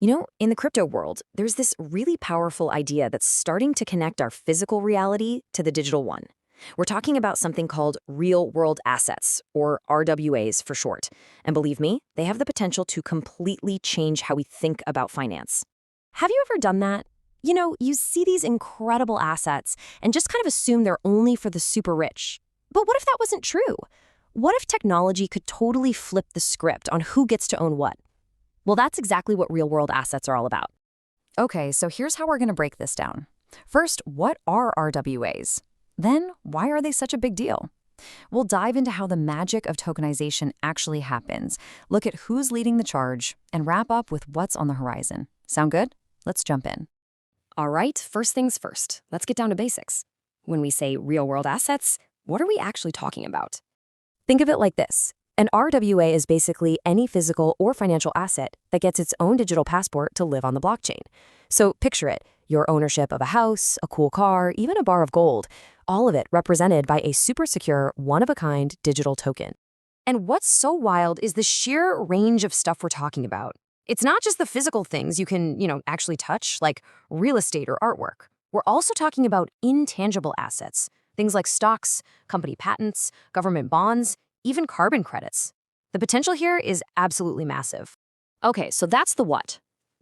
In the crypto world, there's this really powerful idea that's starting to connect our physical reality to the digital one. We're talking about something called real world assets, or RWAs for short. And believe me, they have the potential to completely change how we think about finance. Have you ever done that? You see these incredible assets and just kind of assume they're only for the super rich. But what if that wasn't true? What if technology could totally flip the script on who gets to own what? Well, that's exactly what real-world assets are all about. Okay, so here's how we're going to break this down. First, what are RWAs? Then, why are they such a big deal? We'll dive into how the magic of tokenization actually happens, look at who's leading the charge, and wrap up with what's on the horizon. Sound good? Let's jump in. All right, first things first. Let's get down to basics. When we say real-world assets, what are we actually talking about? Think of it like this. An RWA is basically any physical or financial asset that gets its own digital passport to live on the blockchain. So picture it, your ownership of a house, a cool car, even a bar of gold, all of it represented by a super secure, one-of-a-kind digital token. And what's so wild is the sheer range of stuff we're talking about. It's not just the physical things you can, actually touch, like real estate or artwork. We're also talking about intangible assets, things like stocks, company patents, government bonds, even carbon credits. The potential here is absolutely massive. Okay, so that's the what.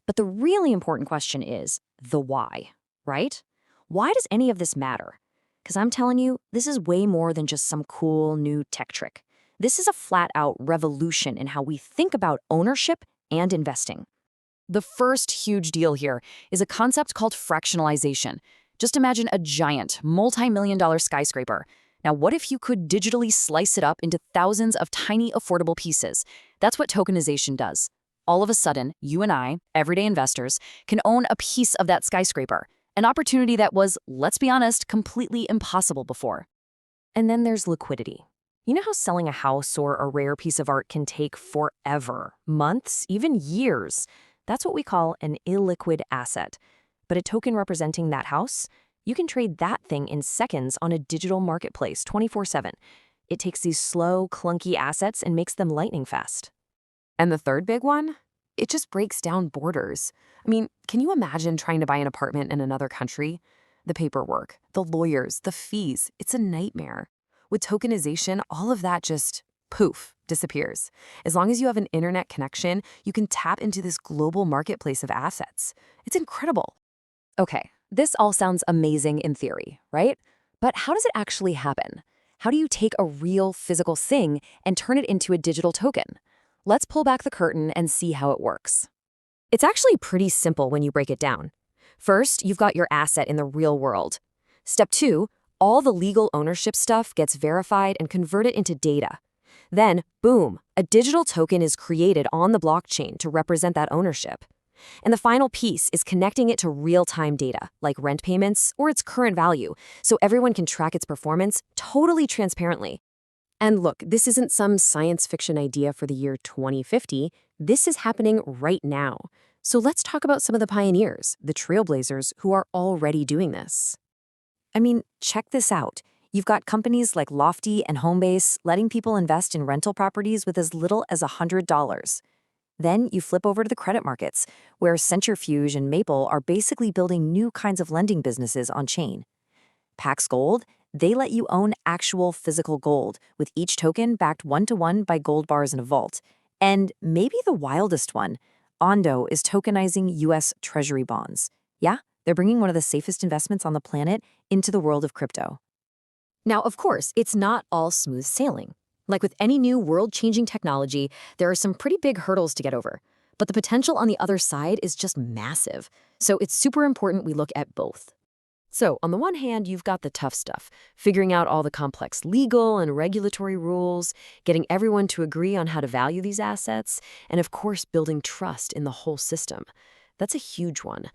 But the really important question is the why, right? Why does any of this matter? Because I'm telling you, this is way more than just some cool new tech trick. This is a flat-out revolution in how we think about ownership and investing. The first huge deal here is a concept called fractionalization. Just imagine a giant, multi-million-dollar skyscraper. Now, what if you could digitally slice it up into thousands of tiny, affordable pieces? That's what tokenization does. All of a sudden, you and I, everyday investors, can own a piece of that skyscraper, an opportunity that was, let's be honest, completely impossible before. And then there's liquidity. You know how selling a house or a rare piece of art can take forever, months, even years? That's what we call an illiquid asset. But a token representing that house, you can trade that thing in seconds on a digital marketplace 24/7. It takes these slow, clunky assets and makes them lightning fast. And the third big one? It just breaks down borders. I mean, can you imagine trying to buy an apartment in another country? The paperwork, the lawyers, the fees, it's a nightmare. With tokenization, all of that just, poof, disappears. As long as you have an internet connection, you can tap into this global marketplace of assets. It's incredible. Okay, this all sounds amazing in theory, right? But how does it actually happen? How do you take a real physical thing and turn it into a digital token? Let's pull back the curtain and see how it works. It's actually pretty simple when you break it down. First, you've got your asset in the real world. Step 2, all the legal ownership stuff gets verified and converted into data. Then, boom, a digital token is created on the blockchain to represent that ownership. And the final piece is connecting it to real-time data, like rent payments or its current value, so everyone can track its performance totally transparently. And look, this isn't some science fiction idea for the year 2050. This is happening right now. So let's talk about some of the pioneers, the trailblazers, who are already doing this. I mean, check this out. You've got companies like Lofty and Homebase letting people invest in rental properties with as little as $100. Then you flip over to the credit markets, where Centrifuge and Maple are basically building new kinds of lending businesses on-chain. Pax Gold, they let you own actual physical gold, with each token backed one-to-one by gold bars in a vault. And maybe the wildest one, Ondo is tokenizing U.S. Treasury bonds. Yeah, they're bringing one of the safest investments on the planet into the world of crypto. Now, of course, it's not all smooth sailing. Like with any new world-changing technology, there are some pretty big hurdles to get over. But the potential on the other side is just massive. So it's super important we look at both. So on the one hand, you've got the tough stuff, figuring out all the complex legal and regulatory rules, getting everyone to agree on how to value these assets, and of course, building trust in the whole system. That's a huge one.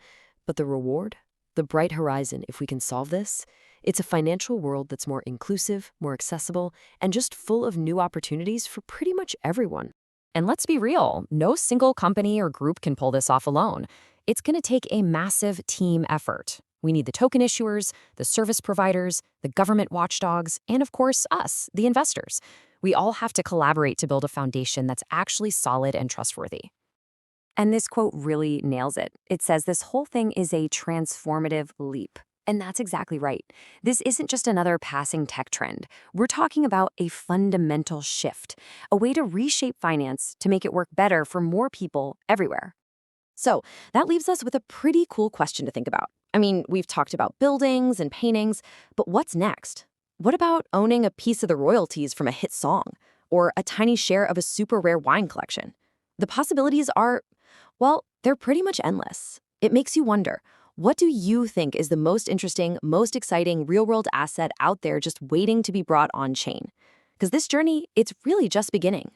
But the reward? The bright horizon, if we can solve this? It's a financial world that's more inclusive, more accessible, and just full of new opportunities for pretty much everyone. And let's be real, no single company or group can pull this off alone. It's going to take a massive team effort. We need the token issuers, the service providers, the government watchdogs, and of course, us, the investors. We all have to collaborate to build a foundation that's actually solid and trustworthy. And this quote really nails it. It says this whole thing is a transformative leap. And that's exactly right. This isn't just another passing tech trend. We're talking about a fundamental shift, a way to reshape finance to make it work better for more people everywhere. So that leaves us with a pretty cool question to think about. I mean, we've talked about buildings and paintings, but what's next? What about owning a piece of the royalties from a hit song or a tiny share of a super rare wine collection? The possibilities are, well, they're pretty much endless. It makes you wonder, what do you think is the most interesting, most exciting real-world asset out there just waiting to be brought on chain? Because this journey, it's really just beginning.